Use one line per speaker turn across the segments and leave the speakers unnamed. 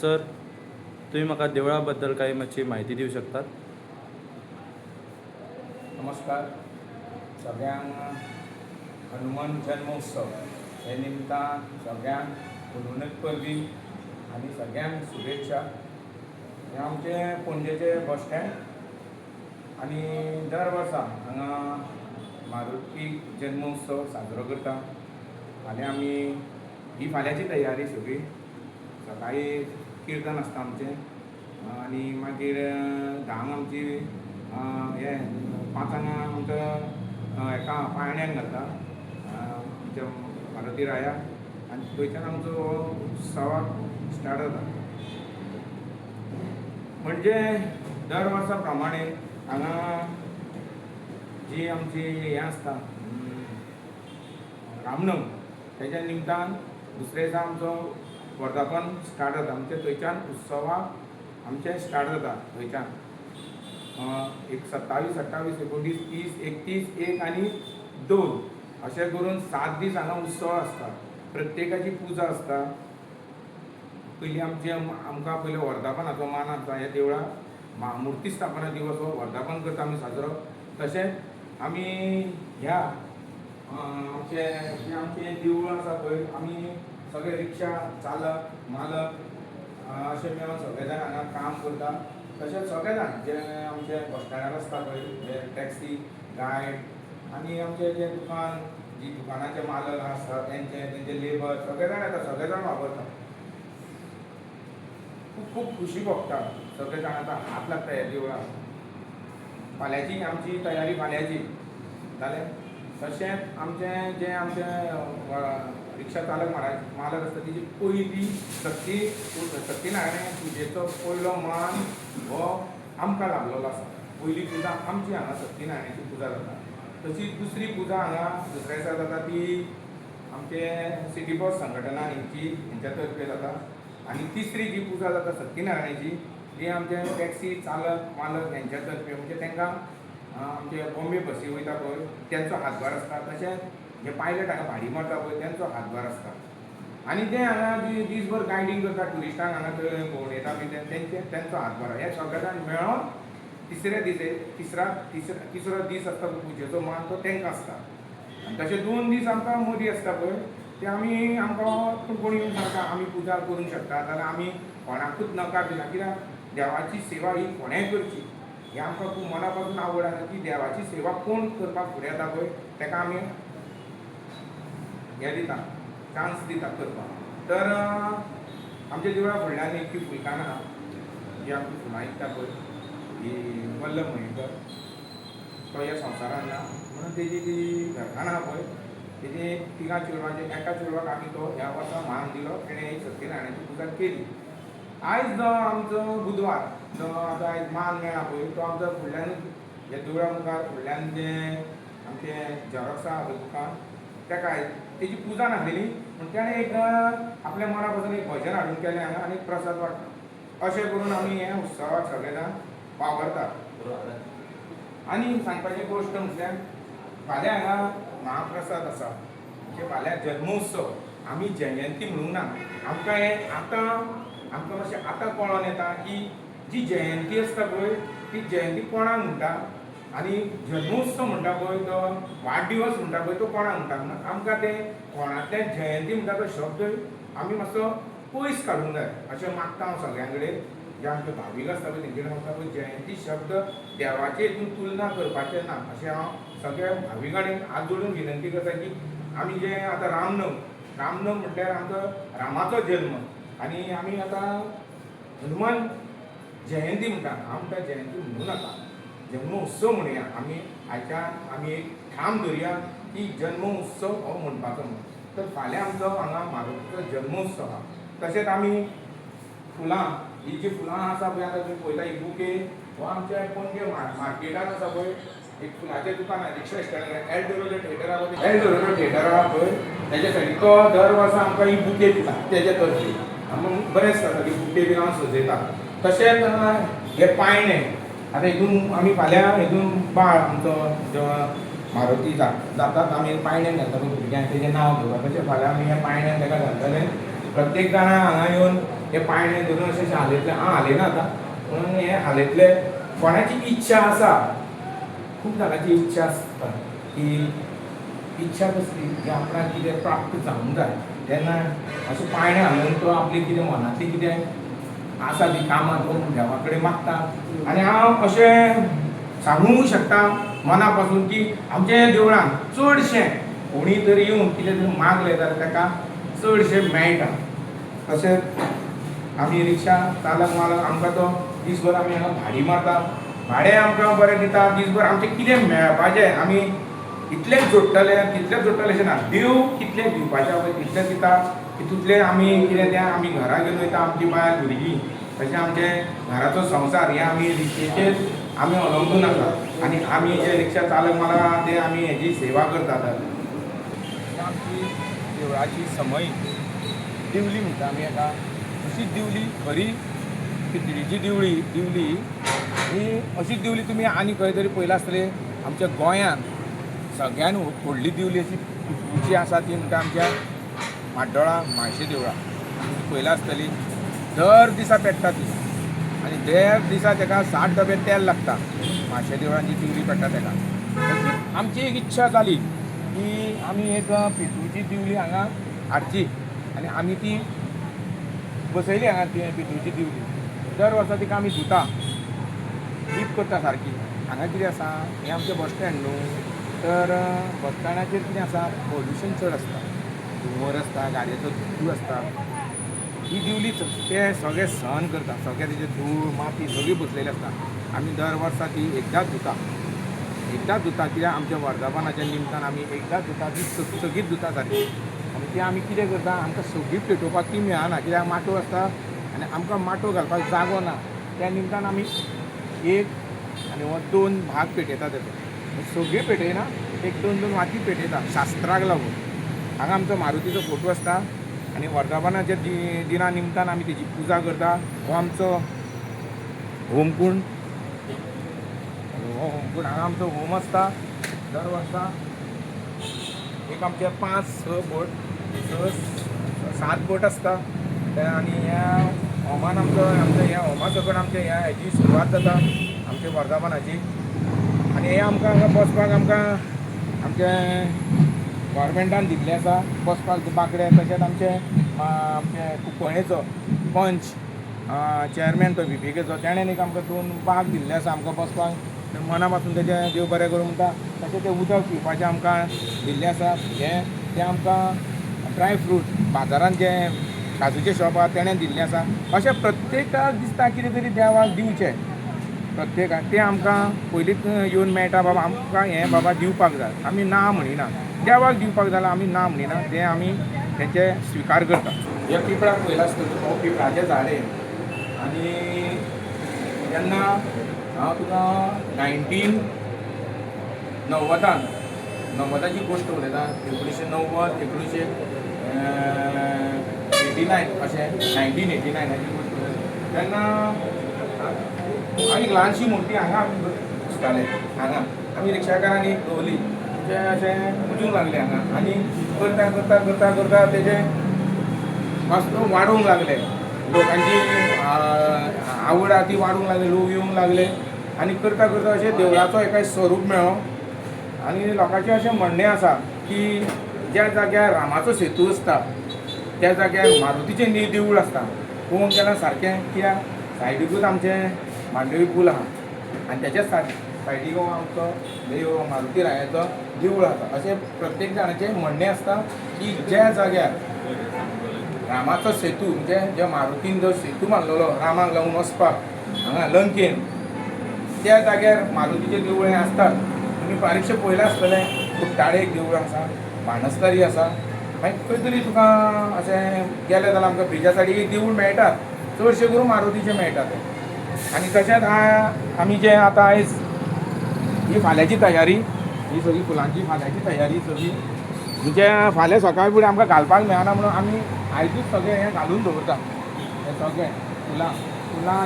Sir, तुम्ही म्हाका देवळा बद्दल काही मातशी म्हायती दिवं शकतात?
नमस्कार. सगळ्यांक हनुमान जन्मोत्सव हे निमतान सगळ्यांक उलोवणेक परबीं आनी सगळ्यांक शुभेच्छा. हे आमचें पणजेचें बस स्टँड आनी दर वर्सा हांगा मारुती जन्मोत्सव साजरो करता आनी आमी ही फाल्यांची तयारी सगळी. सकाळीं किर्तन आसता आमचें आनी मागीर धांक आमची हे 5 आमचो हेका पाळण्यांक घालता आमच्या मारुती राया आनी थंयच्यान आमचो उत्सवाक स्टार्ट जाता. म्हणजे दर वर्सा प्रमाणे हांगा जी आमची हें आसता रामनवमी तेज्या निमतान दुसरे दिसा आमचो वर्धापन स्टार्ट जाता. म्हणजे थंयच्यान उत्सवाक आमचें स्टार्ट जाता. थंयच्यान 27, 28, 29, 30, 31, 1 आनी 2 अशें करून 7 दीस हांगा उत्सव आसता. प्रत्येकाची पुजा आसता. पयलीं आमकां पयलें वर्धापनाचो मान आसता. ह्या देवळाक मुर्ती स्थापना दिवस हो वर्धापन करता आमी साजरो. तशेंच आमी ह्या आमचें देवूळ आसा पळय, आमी सगळे रिक्षा चालक मालक अशें मेळोन सगळे जाण हांगा काम करता. तशेंच सगळे जाण जे आमचे बस स्टँडार आसता पळय, जे टॅक्सी गायड आनी आमचे जे जी दुकानाचे मालक आसता तेंचे लेबर सगळे जाण येता, सगळे जाण वापरता. खूब खुशी भोगता. सगळे जाण आतां हात लागता ह्या देवळाक. फाल्यांची आमची तयारी फाल्यांची जालें. तशेंच आमचें जे आमचे रिक्षा चालक मालक आसता तेजी पयली सत्यनारायण पुजेचो पयलो मान हो आमकां लाभलेलो आसा. पयली पुजा आमची हांगा सत्यनारायणाची पुजा जाता. तशीच दुसरी पुजा हांगा दुसऱ्या दिसा जाता ती आमचे सिटी बस संघटना हेंच्या तर्फे जाता. आनी तिसरी जी पुजा जाता सत्यनारायणाची ती आमचे टॅक्सी चालक मालक हेंच्या तर्फे, म्हणजे तांकां आमचे बॉम्बे बसी वयता पळय तेंचो हातभार आसता. तशेंच जे पायलट हांगा भाडी मारता पळय तेंचो हातभार आसता. आनी ते हांगा जी दीसभर गायडींग करता ट्युरिस्टांक हांगा थंय भोंवडयता बी तेंचो हातभार. हे सगळे जाण मेळोन तिसऱ्या दिसा तिसरो दीस आसता पुजेचो मान तो तेंकां आसता. आनी तशे 2 दीस आमकां मदी आसता पळय ते आमकां कोण येवन सांगता आमी पुजा करूंक शकता जाल्यार आमी कोणाकूच नकार दिना. कित्याक देवाची सेवा ही कोणेंय करची हें आमकां खूब मना पासून आवड आसा की देवाची सेवा कोण करपाक फुडें येता पळय ताका आमी हें दिता, चान्स दिता करपाक. तर आमच्या देवळा फुडल्यान एक फुलकान आहा जी आमची फुलां विकता पळय, ही वल्लभ मयेकर. तो ह्या संवसारान ना म्हणून तेजी जी घरकान्न आहा पळय तेजे 3 चेडवांचे एका चेडवाक आमी तो ह्या वर्सा मान दिलो. तेणें ही सत्यनारायणाची पुजा केली. आयज जो आमचो बुधवार जो आतां आयज मान मेळ्ळा पळय तो आमचो फुडल्यानूच ह्या देवळा मुखार फुडल्यान जे आमचे झेरॉक्स आहा पळय दुकान तेका आयज तेजी पुजा नासलेली पूण तेणें एक आपल्या मना पासून एक भजन हाडून केलें हांगा आनी प्रसाद वांटलो. अशें करून आमी हे उत्सवाक सगळे जाण वावरता. आनी सांगपाची गोश्ट म्हटल्यार फाल्यां हांगा महाप्रसाद आसा. म्हणजे फाल्यां जन्मोत्सव. आमी जयंती म्हणूंक ना. आमकां हें आमकां मातशें आतां कळोन येता की जी जयंती आसता पळय ती जयंती कोणाक म्हणटा आनी जन्मोत्सव म्हणटा पळय तो वाडदिवस म्हणटा पळय तो कोणाक म्हणटा. आमकां तें कोणातलें जयंती म्हणटा तो शब्द आमी मातसो पयस काडूंक जाय अशें मागता हांव सगळ्यां कडेन. जे आमचे भावीक आसता पळय तेंचे कडेन मागता पळय जयंती शब्द देवाचे हितून तुलना करपाचें ना अशें हांव सगळ्या भाविकांक हात जोडून विनंती करता की आमी जे आतां रामनवमी म्हटल्यार आमचो रामाचो जल्म आनी आमी आतां हनुमान जयंती म्हणटा. हांव म्हणटा जयंती म्हणूं नाका, जन्मोत्सव म्हणुया. आमी एक ठाम धरुया की जन्मोत्सव हो म्हणपाचो म्हणून. तर फाल्यां आमचो हांगा मारुतीचो जन्मोत्सव आहा. तशेंच आमी फुलां ही जी फुलां आसा पळय आतां तुमी पळयता ही बुके हो आमच्या पणजे मार्केटान आसा पळय एक फुलांचें दुकान आहा रिक्षा स्टँडार एल्डोरेडो थिएटर आहा पळय तेजे सायडीक तो दर वर्सा आमकां ही बुके दिता तेजे तर्फे. बरें दिसता की बुके बी हांव सजयता. तशेंच हे पायणे आतां हितून आमी फाल्यां हितून बाळ आमचो जो मारुती जातात आमी पायण्यान घालता पळय भुरग्यांक तेजें नांव घेवपाक तशें फाल्यां आमी ह्या पायण्यान ताका घालतले. प्रत्येक जाणां हांगा येवन हे पायणे धरून अशें हालयतले हालयना आतां पूण हे हालयतले कोणाची इच्छा आसा खूब जाणांची इच्छा आसता की इच्छा कसली की आपणाक कितें प्राप्त जावंक जाय तेन्ना अशें पायणे हालोवन तो आपली कितें मनांतली कितें आसा ती कामां तो देवा कडेन मागता आनी हांव अशें सांगूंक शकता मना पासून की आमच्या देवळान चडशे कोणी तरी येवन कितें तरी मागलें जाल्यार ताका चडशें मेळटा तशेंच आमी रिक्षा चालक मालक आमकां तो दीसभर आमी हांगा भाडी मारता भाडें आमकां बरें दिता दीसभर आमचें कितें मेळपाचें आमी इतलेंच जोडटले तितलेंच जोडटले अशें ना देव कितलें दिवपाचें पळय तितलें दिता तितूंतलें आमी कितें तें आमी घरा घेवन वयता आमची बायल भुरगीं तशें आमचें घराचो संवसार हे आमी रिक्षेचेर आमी अवलंबून आसा आनी आमी जे रिक्षा चालक मालक ते आमी हेजी सेवा करतात आमची देवळाची समय दिवली म्हणटा आमी हेका अशीच दिवली खरी पितळीची दिवळी दिवली ही अशीच दिवली तुमी आनी खंय तरी पयला आसतले आमच्या गोंयांत सगळ्यान व्हडली दिवली अशी पितळीची आसा ती म्हणटा आमच्या म्हाड्डोळा म्हाळशे देवळा पयला आसतली दर दिसा पेट्टा ती आनी दर दिसा ताका 60 डबे तेल लागता म्हाळशे देवळान जी दिवली पेट्टा ताका आमची एक इच्छा जाली की आमी एक पितूची दिवली हांगा हाडची आनी आमी ती बसयली हांगा ती पितूची दिवली दर वर्सा तिका आमी धुता लीप करता सारकी हांगा कितें आसा हें आमचें बस स्टँड न्हू तर बस स्टँडाचेर कितें आसा पोल्युशन चड आसता धुंवर आसता गाडयेचो धूळ आसता ही दिवली ते सगळे सहन करता सगळे तेजे धूळ माती सगळी बसलेली आसता आमी दर वर्सा ती एकदांच धुता कित्याक आमच्या वर्धापनाच्या निमतान आमी एकदांच धुता ती सगळीच धुता सारकी आनी ती आमी कितें करता आमकां सगळी पेटोवपाक ती मेळना कित्याक माटो आसता आनी आमकां माटो घालपाक जागो ना त्या निमतान आमी एक आनी हो 2 भाग पेटयता तेजो सगळी पेटयना एक 2 वाती पेटयता शास्त्राक लागून हांगा आमचो मारुतीचो फोटो आसता आनी वर्धापनाच्या दिना निमतान आमी तेजी पुजा करता हो आमचो होमकूंड हांगा आमचो होम आसता दर वर्सा एक आमचे 5-6 बोट 7 बोट आसता आनी ह्या होमान आमच्या ह्या होमा सकट आमच्या ह्या हेची सुरवात जाता आमच्या वर्धापनाची आनी हे आमकां हांगा बसपाक आमकां आमचे गव्हर्मेंटान दिल्लें आसा बसपाक बांकडे तशेंच आमचे कुंकळ्ळेचो पंच चेअरमॅन तो VPKचो तेणेन एक आमकां 2 बाग दिल्ले आसा आमकां बसपाक मना पासून तेजें देव बरें करूं म्हणटा तशें तें उदक पिवपाचें आमकां दिल्लें आसा हें तें आमकां ड्राय फ्रूट बाजारांत जें काजूचें शॉप आसा तेणें दिल्लें आसा अशें प्रत्येकाक दिसता कितें तरी देवाक दिवचें प्रत्येकाक तें आमकां पयलींच येवन मेळटा बाबा आमकां हें बाबा दिवपाक जाय आमी ना म्हणिना देवाक दिवपाक जाल्यार आमी ना म्हणिना तें आमी तेंचे स्विकार करता ह्या पिंपळाक पयला आसतलो हो पिंपळाचें झाड आनी तेन्ना हांव तुका 1990ची गोश्ट उलयता 1990 1989 अशें 1989ची गोश्ट उलयता तेन्ना आनी ल्हानशी मूर्ती हांगा आमी बसताले हांगा आमी रिक्षाकारांनी दवरली तें अशें पुजूंक लागले हांगा आनी करता करता करता करता तेजें मस्त वाडूंक लागले लोकांची आवड आहा ती वाडूंक लागली लोक येवंक लागले आनी करता करता अशें देवळाचो एका स्वरूप मेळ्ळो आनी लोकांचें अशें म्हणणें आसा की ज्या जाग्यार रामाचो सेतू आसता त्या जाग्यार मारुतीचें देवूळ आसता पळोवंक गेल्यार सारकें कित्याक सायडीकूच आमचें मांडवी पूल आहा आनी तेच्याच सायडीक हो आमचो देव मारुती रायाचो देवूळ आसा अशें प्रत्येक जाणाचें म्हणणें आसता की ज्या जाग्यार रामाचो सेतू म्हणजे ज्या मारुतीन जो सेतू बांदलेलो रामाक लागून वचपाक हांगा लंकेन त्या जाग्यार मारुतीचें देवूळ हें आसतात तुमी बारीकशें पयलें आसतलें कुट्टाळे एक देवूळ आसा बाणस्तारी आसा मागीर खंय तरी तुका अशें गेलें जाल्यार आमकां ब्रिजा सायडीक एक देवूळ मेळटात चडशें करून मारुतीचें मेळटात आनी तशेंच आमी जें आतां आयज ही फाल्यांची तयारी ही सगळी फुलांची फाल्यांची तयारी सगळी म्हणजे फाल्यां सकाळी फुडें आमकां घालपाक मेळना म्हणून आमी आयजूच सगळें हें घालून दवरता हें सगळें फुलां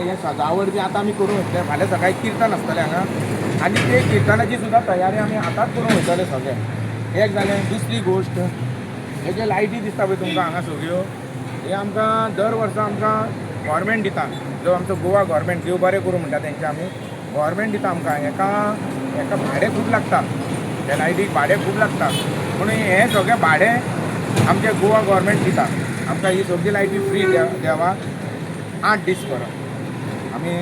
हें सजावट जी आतां आमी करूं वयतले फाल्यां सकाळी किर्तन आसतलें हांगा आनी ते किर्तनाची सुद्दां तयारी आमी आतांच करूं वयतले सगळें एक जालें दुसरी गोश्ट हे जे लायटी दिसता पळय तुमकां हांगा सगळ्यो हे आमकां दर वर्सा आमकां गव्हर्मेंट दिता, जो आमचो गोवा गव्हर्मेंट देव बरें करूं म्हणटा तेंचे आमी गव्हर्मेंट दिता आमकां. हेका भाडें खूब लागता, त्या लायटीक भाडें खूब लागता, म्हणून हें सगळें भाडें आमचे गोवा गव्हर्मेंट दिता आमकां. ही सगळी लायटी फ्री देवा 8 दीस परत आमी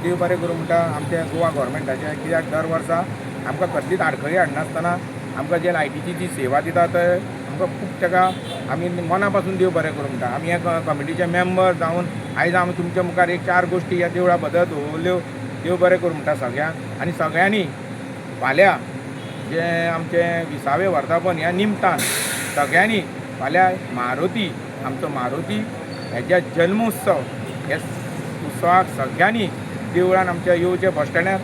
देव बरें करूं म्हणटा आमच्या गोवा गव्हर्मेंटाचे. कित्याक दर वर्सा आमकां कसलीच आडखळी हाडनासतना आमकां जे लायटीची जी सेवा दिता ते आमकां खूब ताका आमी मना पासून देव बरें करूं म्हणटा. आमी ह्या कमिटीचे मेंबर जावन आयज आमी तुमच्या मुखार एक 4 गोश्टी ह्या देवळा बद्दल दवरल्यो. देव बरें करूं म्हणटा सगळ्यांक. आनी सगळ्यांनी फाल्यां जे आमचे 20वें वर्धापन ह्या निमतान सगळ्यांनी फाल्यां मारुती आमचो मारुती हेच्या जल्मोत्सव हे उत्सवाक सगळ्यांनी देवळान आमच्या येवचे बस स्टँडार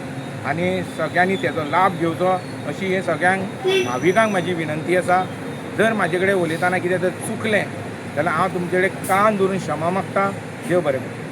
आनी सगळ्यांनी तेजो लाभ घेवचो अशी हे सगळ्यांक भाविकांक म्हाजी विनंती आसा. जर म्हाजे कडेन उलयतना कितें जर चुकलें जाल्यार हांव तुमचे कडेन कान धरून क्षमा मागता. देव बरें करूं.